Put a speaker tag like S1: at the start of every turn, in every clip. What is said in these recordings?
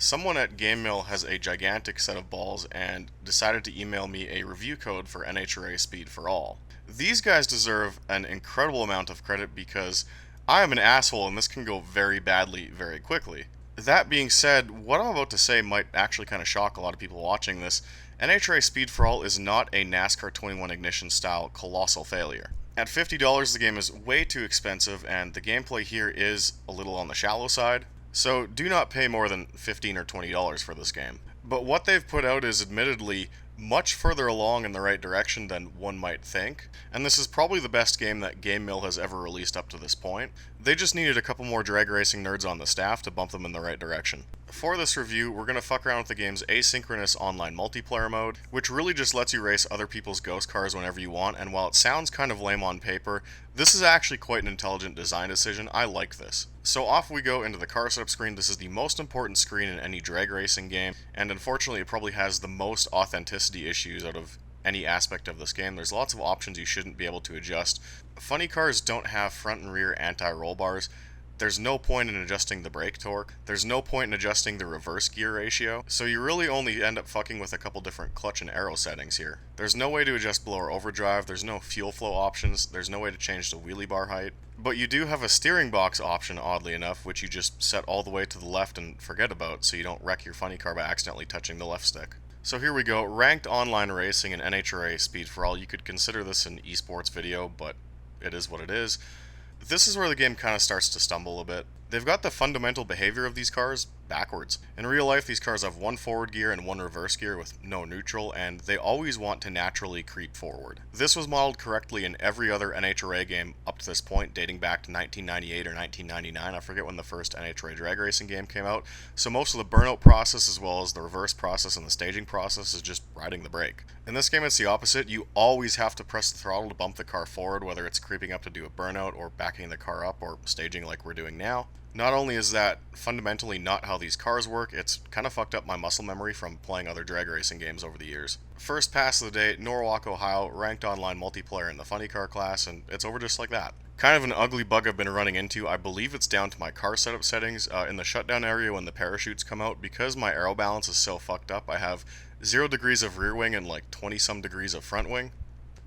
S1: Someone at GameMill has a gigantic set of balls and decided to email me a review code for NHRA Speed for All. These guys deserve an incredible amount of credit because I am an asshole and this can go very badly very quickly. That being said, what I'm about to say might actually kind of shock a lot of people watching this. NHRA Speed for All is not a NASCAR 21 Ignition style colossal failure. At $50, the game is way too expensive, and the gameplay here is a little on the shallow side. So do not pay more than $15 or $20 for this game. But what they've put out is admittedly much further along in the right direction than one might think, and this is probably the best game that GameMill has ever released up to this point. They just needed a couple more drag racing nerds on the staff to bump them in the right direction. For this review, we're going to fuck around with the game's asynchronous online multiplayer mode, which really just lets you race other people's ghost cars whenever you want, and while it sounds kind of lame on paper, this is actually quite an intelligent design decision. I like this. So off we go into the car setup screen. This is the most important screen in any drag racing game, and unfortunately it probably has the most authenticity issues out of any aspect of this game. There's lots of options you shouldn't be able to adjust. Funny cars don't have front and rear anti-roll bars. There's no point in adjusting the brake torque. There's no point in adjusting the reverse gear ratio. So you really only end up fucking with a couple different clutch and aero settings here. There's no way to adjust blower overdrive. There's no fuel flow options. There's no way to change the wheelie bar height. But you do have a steering box option, oddly enough, which you just set all the way to the left and forget about so you don't wreck your funny car by accidentally touching the left stick. So here we go. Ranked online racing in NHRA Speed for All. You could consider this an esports video, but it is what it is. This is where the game kind of starts to stumble a bit. They've got the fundamental behavior of these cars backwards. In real life, these cars have one forward gear and one reverse gear with no neutral, and they always want to naturally creep forward. This was modeled correctly in every other NHRA game up to this point, dating back to 1998 or 1999. I forget when the first NHRA drag racing game came out. So most of the burnout process, as well as the reverse process and the staging process, is just riding the brake. In this game, it's the opposite. You always have to press the throttle to bump the car forward, whether it's creeping up to do a burnout or backing the car up or staging like we're doing now. Not only is that fundamentally not how these cars work, it's kind of fucked up my muscle memory from playing other drag racing games over the years. First pass of the day, Norwalk, Ohio, ranked online multiplayer in the funny car class, and it's over just like that. Kind of an ugly bug I've been running into. I believe it's down to my car setup settings. In the shutdown area when the parachutes come out, because my aero balance is so fucked up, I have 0 degrees of rear wing and like 20 some degrees of front wing.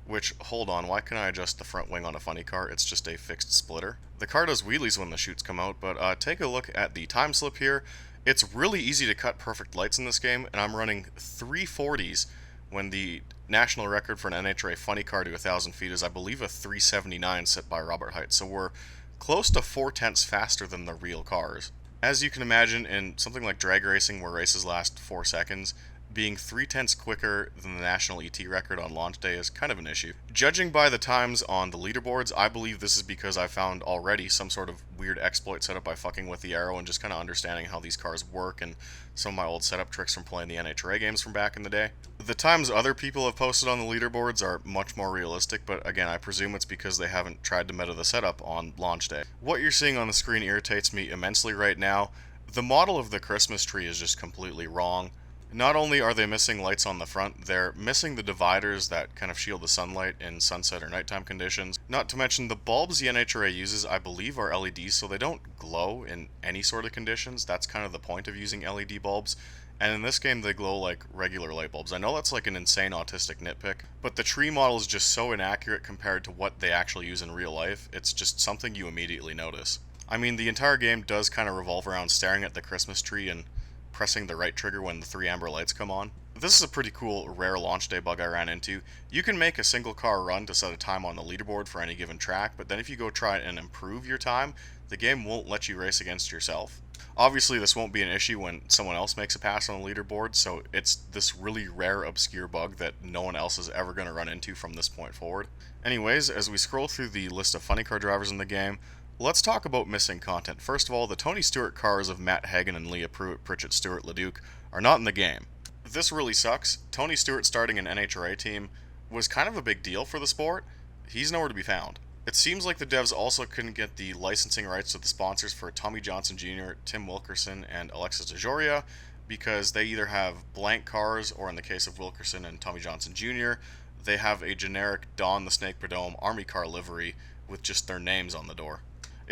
S1: Which, hold on, why can I adjust the front wing on a funny car? It's just a fixed splitter. The car does wheelies when the chutes come out, but take a look at the time slip here. It's really easy to cut perfect lights in this game, and I'm running 340s when the national record for an NHRA funny car to 1,000 feet is, I believe, a 379 set by Robert Height, so we're close to 4/10 faster than the real cars. As you can imagine, in something like drag racing where races last 4 seconds, being 3/10 quicker than the national ET record on launch day is kind of an issue. Judging by the times on the leaderboards, I believe this is because I found already some sort of weird exploit set up by fucking with the aero and just kind of understanding how these cars work and some of my old setup tricks from playing the NHRA games from back in the day. The times other people have posted on the leaderboards are much more realistic, but again, I presume it's because they haven't tried to meta the setup on launch day. What you're seeing on the screen irritates me immensely right now. The model of the Christmas tree is just completely wrong. Not only are they missing lights on the front, they're missing the dividers that kind of shield the sunlight in sunset or nighttime conditions. Not to mention the bulbs the NHRA uses, I believe, are LEDs, so they don't glow in any sort of conditions. That's kind of the point of using LED bulbs. And in this game, they glow like regular light bulbs. I know that's like an insane autistic nitpick, but the tree model is just so inaccurate compared to what they actually use in real life. It's just something you immediately notice. I mean, the entire game does kind of revolve around staring at the Christmas tree and pressing the right trigger when the 3 amber lights come on. This is a pretty cool rare launch day bug I ran into. You can make a single car run to set a time on the leaderboard for any given track, but then if you go try and improve your time, the game won't let you race against yourself. Obviously this won't be an issue when someone else makes a pass on the leaderboard, so it's this really rare obscure bug that no one else is ever going to run into from this point forward. Anyways, as we scroll through the list of funny car drivers in the game, let's talk about missing content. First of all, the Tony Stewart cars of Matt Hagan and Leah Pruitt, Pritchett Stewart, LeDuc are not in the game. This really sucks. Tony Stewart starting an NHRA team was kind of a big deal for the sport. He's nowhere to be found. It seems like the devs also couldn't get the licensing rights to the sponsors for Tommy Johnson Jr., Tim Wilkerson, and Alexis DeJoria because they either have blank cars, or in the case of Wilkerson and Tommy Johnson Jr., they have a generic Don the Snake Prudhomme Army car livery with just their names on the door.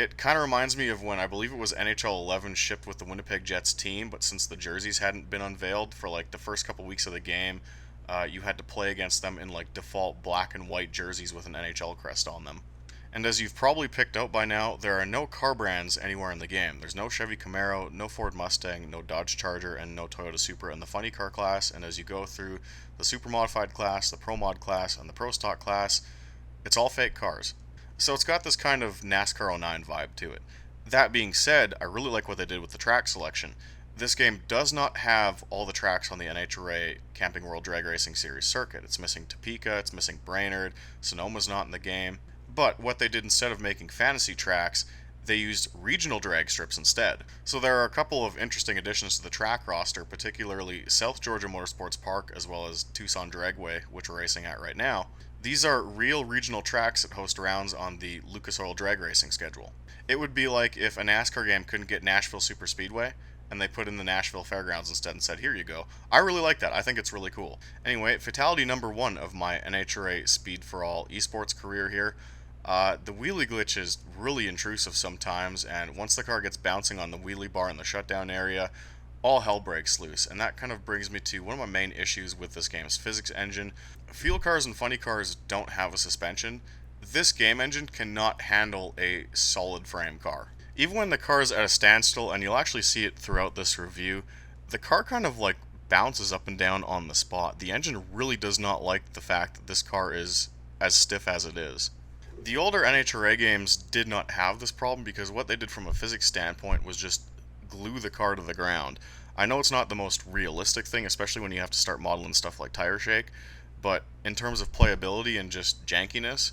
S1: It kind of reminds me of when I believe it was NHL 11 shipped with the Winnipeg Jets team, but since the jerseys hadn't been unveiled for like the first couple weeks of the game, you had to play against them in like default black and white jerseys with an NHL crest on them. And as you've probably picked out by now, there are no car brands anywhere in the game. There's no Chevy Camaro, no Ford Mustang, no Dodge Charger, and no Toyota Supra in the funny car class. And as you go through the super modified class, the pro mod class, and the pro stock class, it's all fake cars. So it's got this kind of NASCAR '09 vibe to it. That being said, I really like what they did with the track selection. This game does not have all the tracks on the NHRA Camping World Drag Racing Series circuit. It's missing Topeka, it's missing Brainerd, Sonoma's not in the game. But what they did instead of making fantasy tracks, they used regional drag strips instead. So there are a couple of interesting additions to the track roster, particularly South Georgia Motorsports Park as well as Tucson Dragway, which we're racing at right now. These are real regional tracks that host rounds on the Lucas Oil drag racing schedule. It would be like if a NASCAR game couldn't get Nashville Superspeedway, and they put in the Nashville Fairgrounds instead and said, here you go. I really like that. I think it's really cool. Anyway, fatality number 1 of my NHRA Speed for All esports career here. The wheelie glitch is really intrusive sometimes, and once the car gets bouncing on the wheelie bar in the shutdown area, all hell breaks loose. And that kind of brings me to one of my main issues with this game's physics engine. Fuel cars and funny cars don't have a suspension. This game engine cannot handle a solid frame car. Even when the car is at a standstill, and you'll actually see it throughout this review, the car kind of like bounces up and down on the spot. The engine really does not like the fact that this car is as stiff as it is. The older NHRA games did not have this problem because what they did from a physics standpoint was just glue the car to the ground. I know it's not the most realistic thing, especially when you have to start modeling stuff like tire shake, but in terms of playability and just jankiness,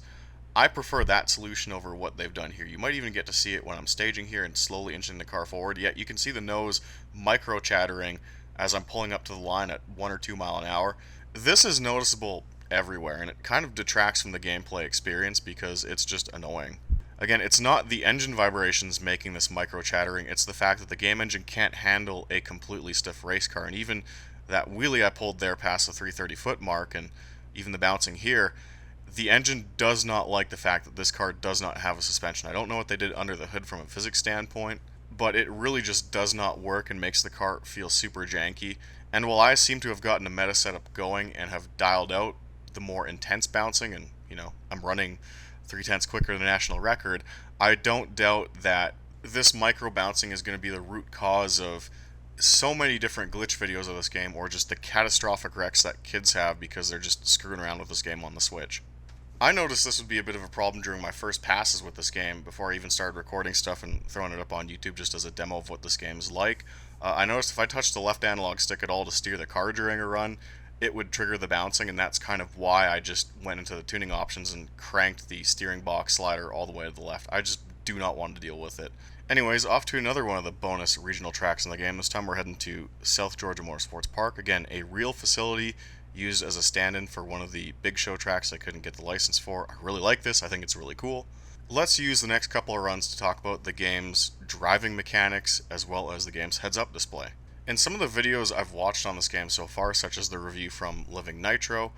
S1: I prefer that solution over what they've done here. You might even get to see it when I'm staging here and slowly inching the car forward, yet you can see the nose micro chattering as I'm pulling up to the line at 1 or 2 mile an hour. This is noticeable everywhere, and it kind of detracts from the gameplay experience because it's just annoying. Again, it's not the engine vibrations making this micro chattering, it's the fact that the game engine can't handle a completely stiff race car, and even that wheelie I pulled there past the 330 foot mark, and even the bouncing here, the engine does not like the fact that this car does not have a suspension. I don't know what they did under the hood from a physics standpoint, but it really just does not work and makes the car feel super janky. And while I seem to have gotten a meta setup going and have dialed out the more intense bouncing, and I'm running 3/10 quicker than the national record, I don't doubt that this micro bouncing is going to be the root cause of so many different glitch videos of this game, or just the catastrophic wrecks that kids have because they're just screwing around with this game on the Switch. I noticed this would be a bit of a problem during my first passes with this game before I even started recording stuff and throwing it up on YouTube just as a demo of what this game is like. I noticed if I touched the left analog stick at all to steer the car during a run, it would trigger the bouncing, and that's kind of why I just went into the tuning options and cranked the steering box slider all the way to the left. I just do not want to deal with it. Anyways, off to another one of the bonus regional tracks in the game. This time we're heading to South Georgia Motorsports Park. Again, a real facility used as a stand-in for one of the big show tracks I couldn't get the license for. I really like this. I think it's really cool. Let's use the next couple of runs to talk about the game's driving mechanics as well as the game's heads-up display. In some of the videos I've watched on this game so far, such as the review from Living Nitro,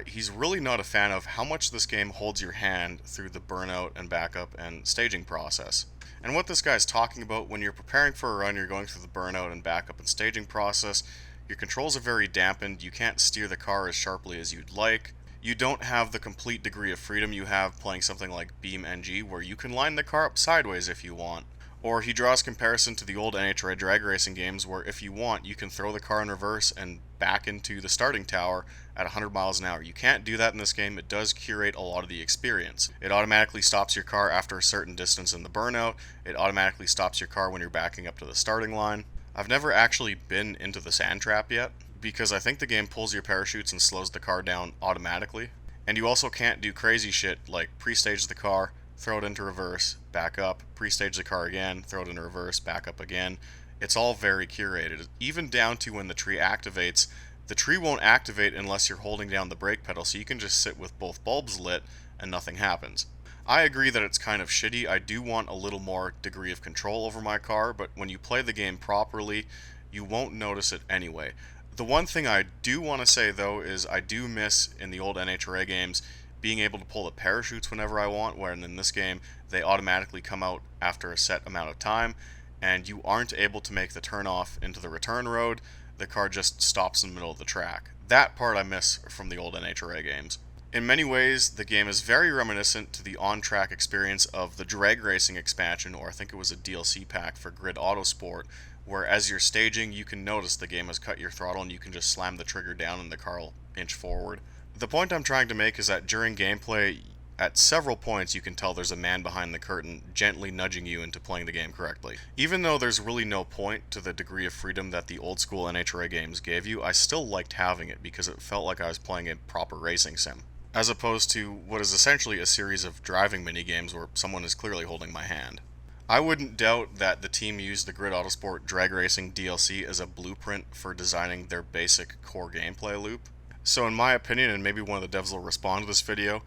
S1: he's really not a fan of how much this game holds your hand through the burnout and backup and staging process. And what this guy's talking about, when you're preparing for a run, you're going through the burnout and backup and staging process, your controls are very dampened, you can't steer the car as sharply as you'd like, you don't have the complete degree of freedom you have playing something like Beam NG, where you can line the car up sideways if you want. Or he draws comparison to the old NHRA drag racing games where if you want, you can throw the car in reverse and back into the starting tower at 100 miles an hour. You can't do that in this game. It does curate a lot of the experience. It automatically stops your car after a certain distance in the burnout. It automatically stops your car when you're backing up to the starting line. I've never actually been into the sand trap yet, because I think the game pulls your parachutes and slows the car down automatically. And you also can't do crazy shit like pre-stage the car, throw it into reverse, back up, pre-stage the car again, throw it into reverse, back up again. It's all very curated. Even down to when the tree activates, the tree won't activate unless you're holding down the brake pedal, so you can just sit with both bulbs lit and nothing happens. I agree that it's kind of shitty. I do want a little more degree of control over my car, but when you play the game properly, you won't notice it anyway. The one thing I do want to say though is I do miss in the old NHRA games being able to pull the parachutes whenever I want, when in this game they automatically come out after a set amount of time, and you aren't able to make the turn off into the return road. The car just stops in the middle of the track. That part I miss from the old NHRA games. In many ways, the game is very reminiscent to the on-track experience of the drag racing expansion, or I think it was a DLC pack for Grid Autosport, where as you're staging, you can notice the game has cut your throttle and you can just slam the trigger down and the car will inch forward. The point I'm trying to make is that during gameplay, at several points you can tell there's a man behind the curtain gently nudging you into playing the game correctly. Even though there's really no point to the degree of freedom that the old school NHRA games gave you, I still liked having it because it felt like I was playing a proper racing sim, as opposed to what is essentially a series of driving minigames where someone is clearly holding my hand. I wouldn't doubt that the team used the Grid Autosport Drag Racing DLC as a blueprint for designing their basic core gameplay loop. So in my opinion, and maybe one of the devs will respond to this video,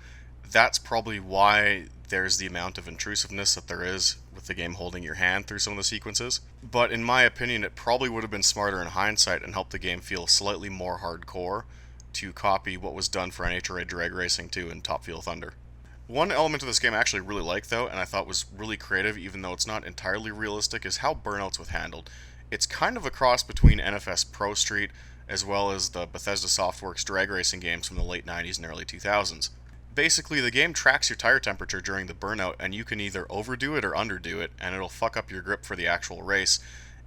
S1: that's probably why there's the amount of intrusiveness that there is with the game holding your hand through some of the sequences. But in my opinion, it probably would have been smarter in hindsight and helped the game feel slightly more hardcore to copy what was done for NHRA Drag Racing 2 and Top Fuel Thunder. One element of this game I actually really like though, and I thought was really creative even though it's not entirely realistic, is how burnouts was handled. It's kind of a cross between NFS Pro Street as well as the Bethesda Softworks drag racing games from the late 90s and early 2000s. Basically, the game tracks your tire temperature during the burnout, and you can either overdo it or underdo it, and it'll fuck up your grip for the actual race.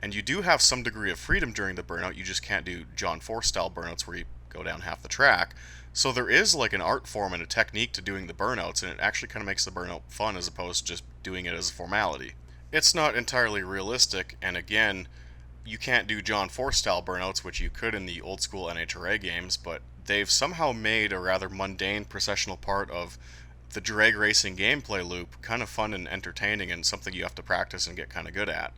S1: And you do have some degree of freedom during the burnout, you just can't do John Force style burnouts where you go down half the track. So there is like an art form and a technique to doing the burnouts, and it actually kind of makes the burnout fun as opposed to just doing it as a formality. It's not entirely realistic, and again, you can't do John Force style burnouts, which you could in the old school NHRA games, but they've somehow made a rather mundane processional part of the drag racing gameplay loop kind of fun and entertaining, and something you have to practice and get kind of good at.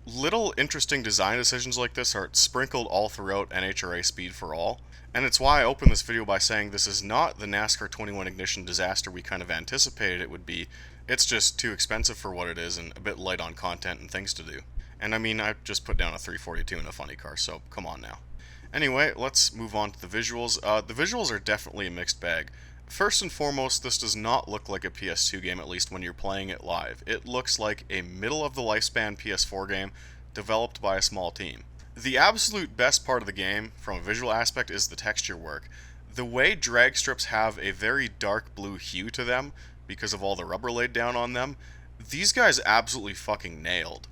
S1: Little interesting design decisions like this are sprinkled all throughout NHRA Speed for All, and it's why I opened this video by saying this is not the NASCAR 21 Ignition disaster we kind of anticipated it would be. It's just too expensive for what it is and a bit light on content and things to do. And I mean, I just put down a 342 in a funny car, so come on now. Anyway, let's move on to the visuals. The visuals are definitely a mixed bag. First and foremost, this does not look like a PS2 game, at least when you're playing it live. It looks like a middle-of-the-lifespan PS4 game developed by a small team. The absolute best part of the game, from a visual aspect, is the texture work. The way drag strips have a very dark blue hue to them, because of all the rubber laid down on them, these guys absolutely fucking nailed.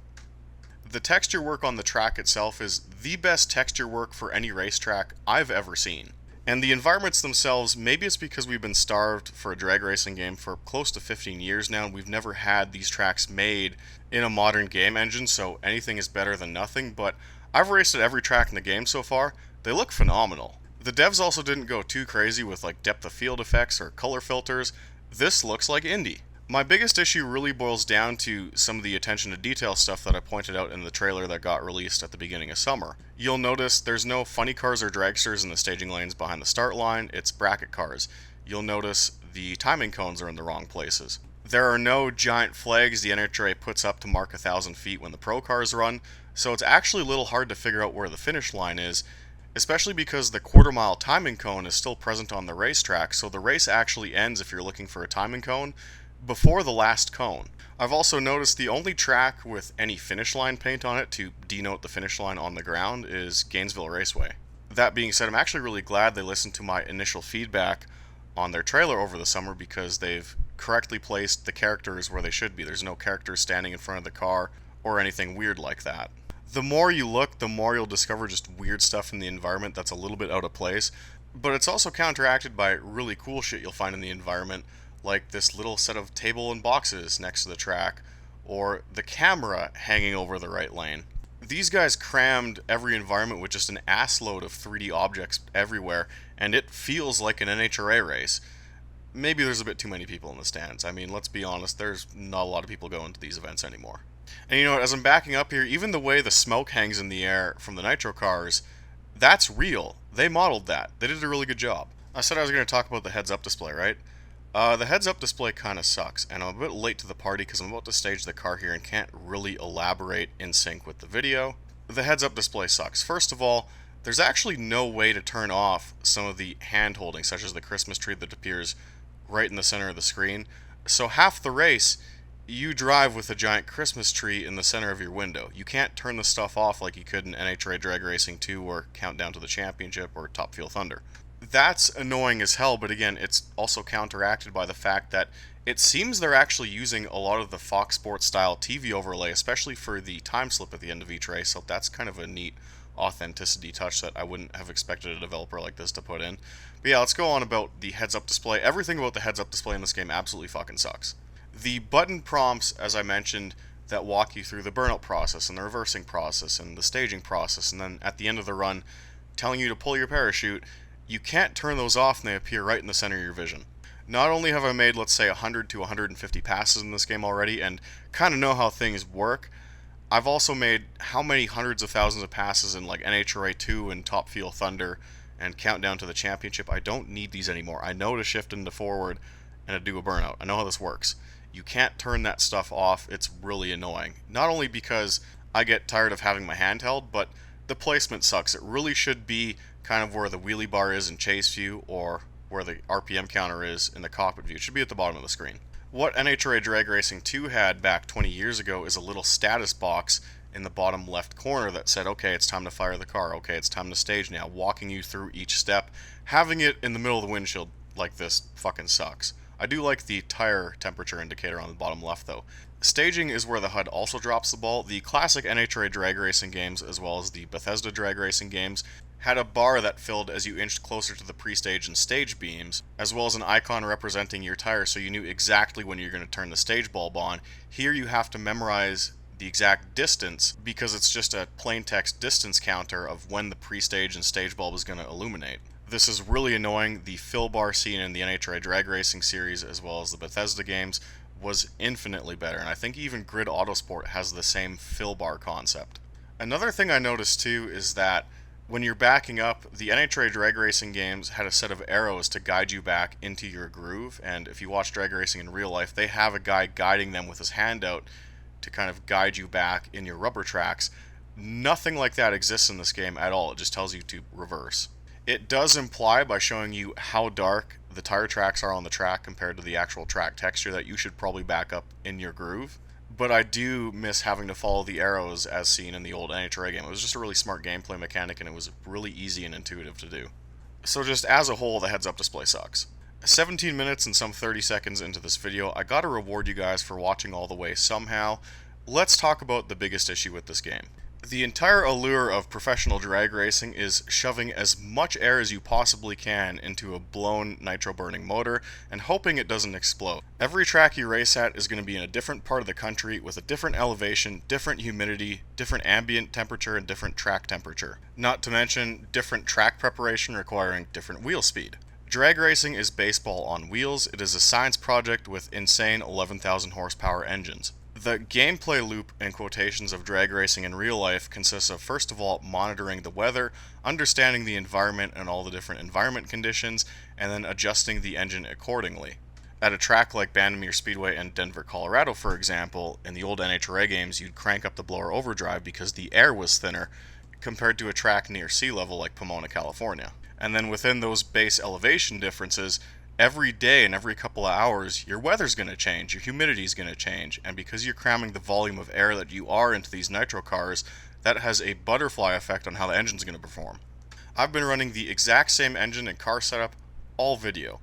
S1: The texture work on the track itself is the best texture work for any racetrack I've ever seen. And the environments themselves, maybe it's because we've been starved for a drag racing game for close to 15 years now, and we've never had these tracks made in a modern game engine, so anything is better than nothing, but I've raced at every track in the game so far. They look phenomenal. The devs also didn't go too crazy with like depth of field effects or color filters. This looks like indie. My biggest issue really boils down to some of the attention to detail stuff that I pointed out in the trailer that got released at the beginning of summer. You'll notice there's no funny cars or dragsters in the staging lanes behind the start line, it's bracket cars. You'll notice the timing cones are in the wrong places. There are no giant flags the NHRA puts up to mark 1,000 feet when the pro cars run, so it's actually a little hard to figure out where the finish line is, especially because the quarter-mile timing cone is still present on the racetrack, so the race actually ends if you're looking for a timing cone before the last cone. I've also noticed the only track with any finish line paint on it to denote the finish line on the ground is Gainesville Raceway. That being said, I'm actually really glad they listened to my initial feedback on their trailer over the summer because they've correctly placed the characters where they should be. There's no characters standing in front of the car or anything weird like that. The more you look, the more you'll discover just weird stuff in the environment that's a little bit out of place, but it's also counteracted by really cool shit you'll find in the environment, like this little set of table and boxes next to the track, or the camera hanging over the right lane. These guys crammed every environment with just an assload of 3D objects everywhere, and it feels like an NHRA race. Maybe there's a bit too many people in the stands. I mean, let's be honest, there's not a lot of people going to these events anymore. And you know what, as I'm backing up here, even the way the smoke hangs in the air from the nitro cars, that's real. They modeled that. They did a really good job. I said I was going to talk about the heads-up display, right? The heads-up display kind of sucks, and I'm a bit late to the party because I'm about to stage the car here and can't really elaborate in sync with the video. The heads-up display sucks. First of all, there's actually no way to turn off some of the hand-holding, such as the Christmas tree that appears right in the center of the screen. So half the race, you drive with a giant Christmas tree in the center of your window. You can't turn the stuff off like you could in NHRA Drag Racing 2 or Countdown to the Championship or Top Fuel Thunder. That's annoying as hell, but again, it's also counteracted by the fact that it seems they're actually using a lot of the Fox Sports style TV overlay, especially for the time slip at the end of each race, so that's kind of a neat authenticity touch that I wouldn't have expected a developer like this to put in. But yeah, let's go on about the heads-up display. Everything about the heads-up display in this game absolutely fucking sucks. The button prompts, as I mentioned, that walk you through the burnout process and the reversing process and the staging process, and then at the end of the run, telling you to pull your parachute, you can't turn those off and they appear right in the center of your vision. Not only have I made, let's say, 100 to 150 passes in this game already and kind of know how things work, I've also made how many hundreds of thousands of passes in like NHRA 2 and Top Fuel Thunder and Countdown to the Championship. I don't need these anymore. I know to shift into forward and to do a burnout. I know how this works. You can't turn that stuff off. It's really annoying. Not only because I get tired of having my hand held, but the placement sucks. It really should be kind of where the wheelie bar is in chase view or where the RPM counter is in the cockpit view. It should be at the bottom of the screen. What NHRA Drag Racing 2 had back 20 years ago is a little status box in the bottom left corner that said, okay, it's time to fire the car, okay, it's time to stage now, walking you through each step. Having it in the middle of the windshield like this fucking sucks. I do like the tire temperature indicator on the bottom left though. Staging is where the HUD also drops the ball. The classic NHRA Drag Racing games, as well as the Bethesda Drag Racing games, had a bar that filled as you inched closer to the pre-stage and stage beams, as well as an icon representing your tire so you knew exactly when you're going to turn the stage bulb on. Here you have to memorize the exact distance because it's just a plain text distance counter of when the pre-stage and stage bulb is going to illuminate. This is really annoying. The fill bar scene in the NHRA Drag Racing series, as well as the Bethesda games, was infinitely better, and I think even Grid Autosport has the same fill bar concept. Another thing I noticed too is that when you're backing up, the NHRA Drag Racing games had a set of arrows to guide you back into your groove, and if you watch drag racing in real life, they have a guy guiding them with his hand out to kind of guide you back in your rubber tracks. Nothing like that exists in this game at all. It just tells you to reverse. It does imply by showing you how dark the tire tracks are on the track compared to the actual track texture that you should probably back up in your groove. But I do miss having to follow the arrows as seen in the old NHRA game. It was just a really smart gameplay mechanic and it was really easy and intuitive to do. So just as a whole, the heads-up display sucks. 17 minutes and some 30 seconds into this video, I gotta reward you guys for watching all the way somehow. Let's talk about the biggest issue with this game. The entire allure of professional drag racing is shoving as much air as you possibly can into a blown nitro-burning motor and hoping it doesn't explode. Every track you race at is going to be in a different part of the country with a different elevation, different humidity, different ambient temperature, and different track temperature. Not to mention different track preparation requiring different wheel speed. Drag racing is baseball on wheels. It is a science project with insane 11,000 horsepower engines. The gameplay loop in quotations of drag racing in real life consists of, first of all, monitoring the weather, understanding the environment and all the different environment conditions, and then adjusting the engine accordingly. At a track like Bandimere Speedway in Denver, Colorado, for example, in the old NHRA games, you'd crank up the blower overdrive because the air was thinner compared to a track near sea level like Pomona, California. And then within those base elevation differences, every day and every couple of hours, your weather's going to change, your humidity's going to change, and because you're cramming the volume of air that you are into these nitro cars, that has a butterfly effect on how the engine's going to perform. I've been running the exact same engine and car setup all video.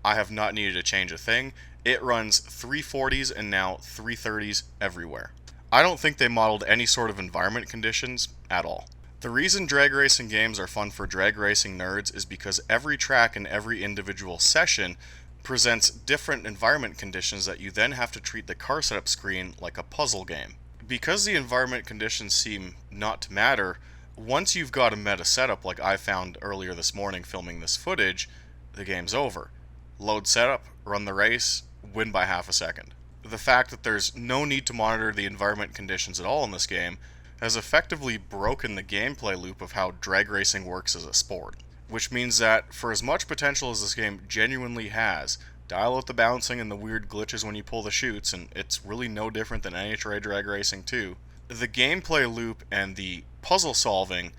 S1: I have not needed to change a thing. It runs 340s and now 330s everywhere. I don't think they modeled any sort of environment conditions at all. The reason drag racing games are fun for drag racing nerds is because every track and every individual session presents different environment conditions that you then have to treat the car setup screen like a puzzle game. Because the environment conditions seem not to matter, once you've got a meta setup like I found earlier this morning filming this footage, the game's over. Load setup, run the race, win by half a second. The fact that there's no need to monitor the environment conditions at all in this game has effectively broken the gameplay loop of how drag racing works as a sport. Which means that, for as much potential as this game genuinely has, dial out the bouncing and the weird glitches when you pull the chutes, and it's really no different than NHRA Drag Racing 2, the gameplay loop and the puzzle solving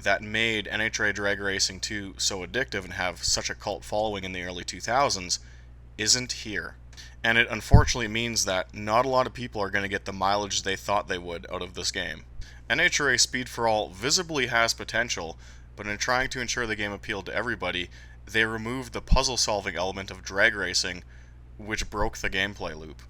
S1: that made NHRA Drag Racing 2 so addictive and have such a cult following in the early 2000s isn't here. And it unfortunately means that not a lot of people are going to get the mileage they thought they would out of this game. NHRA Speed for All visibly has potential, but in trying to ensure the game appealed to everybody, they removed the puzzle-solving element of drag racing, which broke the gameplay loop.